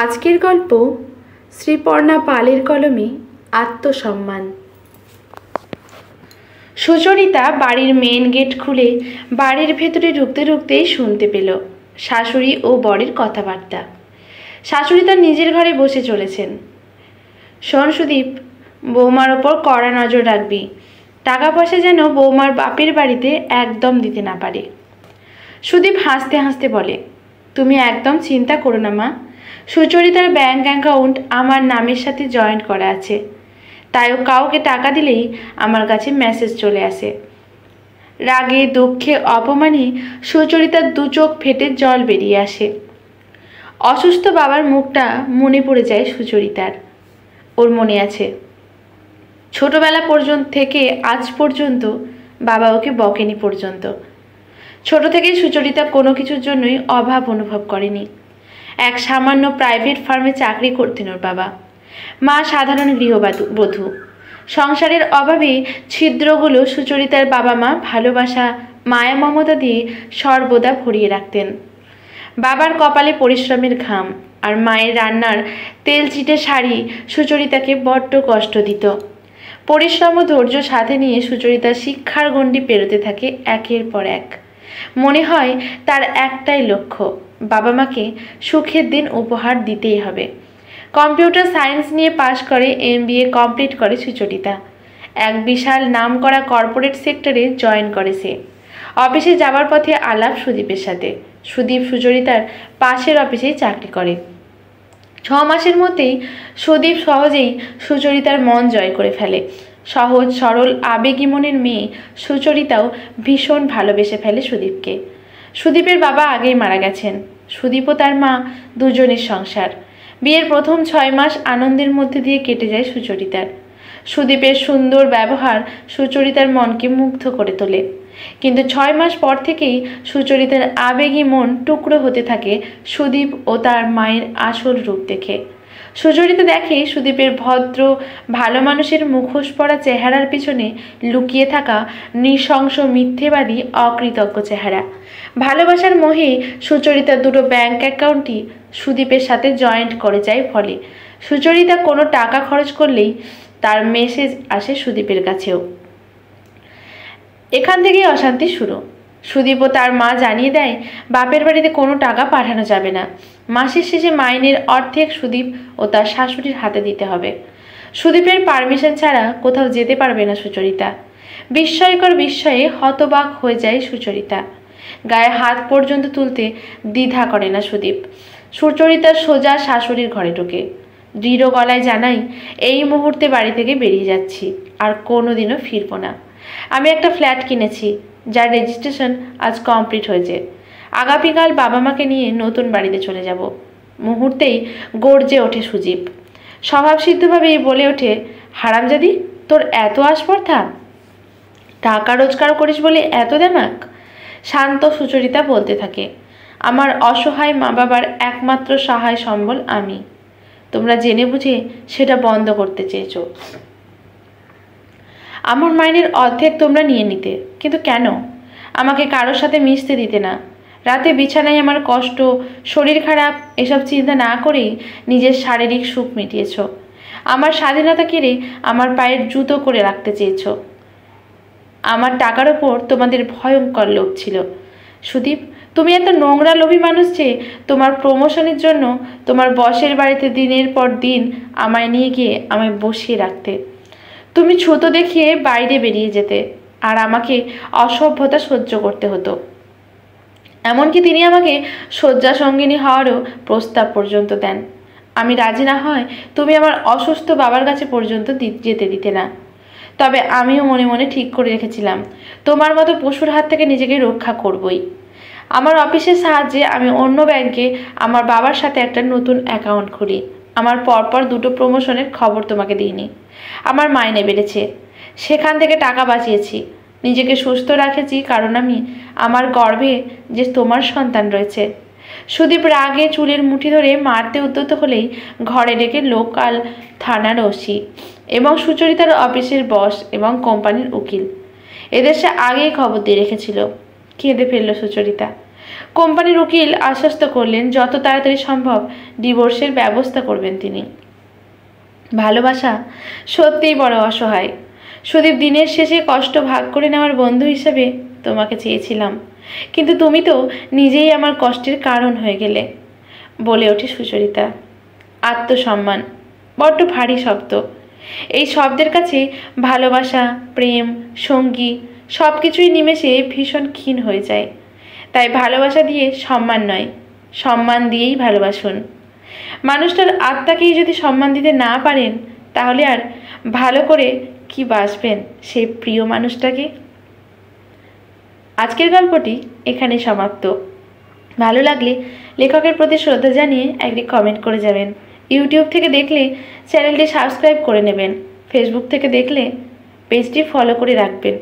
আজকের গল্প শ্রীপর্ণা পালের কলমে আত্মসম্মান। সুচরিতা বাড়ির মেন গেট খুলে বাড়ির ভেতরে ঢুকতে ঢুকতেই শুনতে পেল শাশুড়ি ও বরের কথাবার্তা। শাশুড়ি তার নিজের ঘরে বসে চলেছেন। শোন সুদীপ, বৌমার ওপর কড়া নজর রাখবি। টাকা পয়সা যেন বৌমার বাপের বাড়িতে একদম দিতে না পারে। সুদীপ হাসতে হাসতে বলে, তুমি একদম চিন্তা করো না মা, সুচরিতার ব্যাংক অ্যাকাউন্ট আমার নামের সাথে জয়েন্ট করা আছে, তাই ও কাউকে টাকা দিলেই আমার কাছে মেসেজ চলে আসে। রাগে দুঃখে অপমানে সুচরিতার দু চোখ ফেটে জল বেরিয়ে আসে। অসুস্থ বাবার মুখটা মনে পড়ে যায় সুচরিতার। ওর মনে আছে ছোটবেলা পর্যন্ত থেকে আজ পর্যন্ত বাবা ওকে বকেনি পর্যন্ত। ছোট থেকেই সুচরিতা কোনো কিছুর জন্যই অভাব অনুভব করেনি। এক সামান্য প্রাইভেট ফার্মে চাকরি করতেন ওর বাবা, মা সাধারণ গৃহবধূ। সংসারের অভাবে ছিদ্রগুলো সুচরিতার বাবা মা ভালোবাসা মায়া মমতা দিয়ে সর্বদা ভরিয়ে রাখতেন। বাবার কপালে পরিশ্রমের ঘাম আর মায়ের রান্নার তেল চিটে শাড়ি সুচরিতাকে বড্ড কষ্ট দিত। পরিশ্রম ও ধৈর্য সাথে নিয়ে সুচরিতা শিক্ষার গণ্ডি পেরোতে থাকে একের পর এক। মনে হয় তার একটাই লক্ষ্য, বাবা মাকে সুখের দিন উপহার দিতেই হবে। কম্পিউটার সায়েন্স নিয়ে পাশ করে MBA কমপ্লিট করে সুচরিতা। এক বিশাল নামকরা কর্পোরেট সেক্টরে জয়েন করে সে। অফিসে যাওয়ার পথে আলাপ সুদীপের সাথে। সুদীপ সুচরিতার পাশের অফিসেই চাকরি করে। 6 মাসের মধ্যেই সুদীপ সহজেই সুচরিতার মন জয় করে ফেলে। সহজ সরল আবেগী মনের মেয়ে সুচরিতাও ভীষণ ভালোবেসে ফেলে সুদীপকে। সুদীপের বাবা আগেই মারা গেছেন। সুদীপ ও তার মা দুজনের সংসার। বিয়ের প্রথম 6 মাস আনন্দের মধ্যে দিয়ে কেটে যায় সুচরিতার। সুদীপের সুন্দর ব্যবহার সুচরিতার মনকে মুগ্ধ করে তোলে। কিন্তু 6 মাস পর থেকেই সুচরিতার আবেগী মন টুকরো হতে থাকে সুদীপ ও তার মায়ের আসল রূপ দেখে। সুচরিতা দেখে সুদীপের ভদ্র ভালো মানুষের মুখোশ পরা চেহারার পিছনে লুকিয়ে থাকা নৃশংস মিথ্যেবাদী অকৃতজ্ঞ চেহারা। ভালোবাসার মোহে সুচরিতার দুটো ব্যাংক অ্যাকাউন্টই সুদীপের সাথে জয়েন্ট করে যায়। ফলে সুচরিতা কোনো টাকা খরচ করলেই তার মেসেজ আসে সুদীপের কাছেও। এখান থেকেই অশান্তি শুরু। সুদীপ ও তার মা জানিয়ে দেয় বাপের বাড়িতে কোনো টাকা পাঠানো যাবে না। মাসের শেষে মাইনের অর্ধেক সুদীপ ও তার শাশুড়ির হাতে দিতে হবে। সুদীপের পারমিশন ছাড়া কোথাও যেতে পারবে না সুচরিতা। বিস্ময়কর বিস্ময়ে হতবাক হয়ে যায় সুচরিতা। গায়ে হাত পর্যন্ত তুলতে দ্বিধা করে না সুদীপ। সুচরিতার সোজা শাশুড়ির ঘরে ঢোকে। দৃঢ় গলায় জানাই, এই মুহূর্তে বাড়ি থেকে বেরিয়ে যাচ্ছি, আর কোনোদিনও ফিরব না। আমি একটা ফ্ল্যাট কিনেছি, যার রেজিস্ট্রেশন আজ কমপ্লিট হয়েছে। আগামীকাল বাবা মাকে নিয়ে নতুন বাড়িতে চলে যাব। মুহূর্তেই গর্জে ওঠে সুদীপ। স্বভাবসিদ্ধভাবেই বলে ওঠে, হারামজাদি, তোর এত আস্পর্ধা? টাকা রোজগার করিস বলে এত দেমাক? শান্ত সুচরিতা বলতে থাকে, আমার অসহায় মা বাবার একমাত্র সহায় সম্বল আমি। তোমরা জেনে বুঝে সেটা বন্ধ করতে চেয়েছো। আমার মাইনের অর্ধেক তোমরা নিয়ে নিতে, কিন্তু কেন? আমাকে কারোর সাথে মিশতে দিতে না। রাতে বিছানায় আমার কষ্ট, শরীর খারাপ এসব চিন্তা না করেই নিজের শারীরিক সুখ মিটিয়েছ। আমার স্বাধীনতা কেড়ে আমার পায়ের জুতো করে রাখতে চেয়েছ। আমার টাকার ওপর তোমাদের ভয়ঙ্কর লোভ ছিল। সুদীপ, তুমি এত নোংরা লোভী মানুষ যে তোমার প্রমোশনের জন্য তোমার বসের বাড়িতে দিনের পর দিন আমায় নিয়ে গিয়ে আমায় বসিয়ে রাখতে। তুমি ছুতো দেখিয়ে বাইরে বেরিয়ে যেতে, আর আমাকে অসভ্যতা সহ্য করতে হতো। এমনকি তিনি আমাকে শয্যা সঙ্গিনী হওয়ারও প্রস্তাব পর্যন্ত দেন। আমি রাজি না হয় তুমি আমার অসুস্থ বাবার কাছে পর্যন্ত যেতে দিতে না। তবে আমিও মনে মনে ঠিক করে রেখেছিলাম, তোমার মতো পশুর হাত থেকে নিজেকে রক্ষা করবই। আমার অফিসের সাহায্যে আমি অন্য ব্যাংকে আমার বাবার সাথে একটা নতুন অ্যাকাউন্ট খুলি। আমার পরপর 2টো প্রমোশনের খবর তোমাকে দিইনি। আমার মাইনে বেড়েছে, সেখান থেকে টাকা বাঁচিয়েছি। নিজেকে সুস্থ রাখেছি কারণ আমি আমার গর্ভে যে তোমার সন্তান রয়েছে। সুদীপ রাগে চুলের মুঠি ধরে মারতে উদ্যত হলেই ঘরে ডেকে লোকাল থানার ওসি এবং সুচরিতার অফিসের বস এবং কোম্পানির উকিল এদের সে আগেই খবর দিয়ে রেখেছিল। কেঁদে ফেলল সুচরিতা। কোম্পানির উকিল আশ্বস্ত করলেন যত তাড়াতাড়ি সম্ভব ডিভোর্সের ব্যবস্থা করবেন তিনি। ভালোবাসা সত্যিই বড় অসহায় সুদীপ। দিনের শেষে কষ্ট ভাগ করে নেওয়ার বন্ধু হিসেবে তোমাকে চেয়েছিলাম, কিন্তু তুমি তো নিজেই আমার কষ্টের কারণ হয়ে গেলে, বলে ওঠে সুচরিতা। আত্মসম্মান বড্ড ভারী শব্দ। এই শব্দের কাছে ভালোবাসা, প্রেম, সঙ্গী সব কিছুই নিমেষে ভীষণ ক্ষীণ হয়ে যায়। তাই ভালোবাসা দিয়ে সম্মান নয়, সম্মান দিয়েই ভালোবাসুন। মানুষটার আত্মাকেই যদি সম্মান দিতে না পারেন, তাহলে আর ভালো করে কি বাসবেন সেই প্রিয় মানুষটাকে? আজকের গল্পটি এখানেই সমাপ্ত। ভালো লাগলে লেখকের প্রতি শ্রদ্ধা জানিয়ে একটি কমেন্ট করে যাবেন। ইউটিউব থেকে দেখলে চ্যানেলটি সাবস্ক্রাইব করে নেবেন। ফেসবুক থেকে দেখলে পেজটি ফলো করে রাখবেন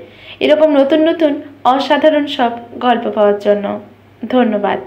এরকম নতুন নতুন অসাধারণ সব গল্প পাওয়ার জন্য। ধন্যবাদ।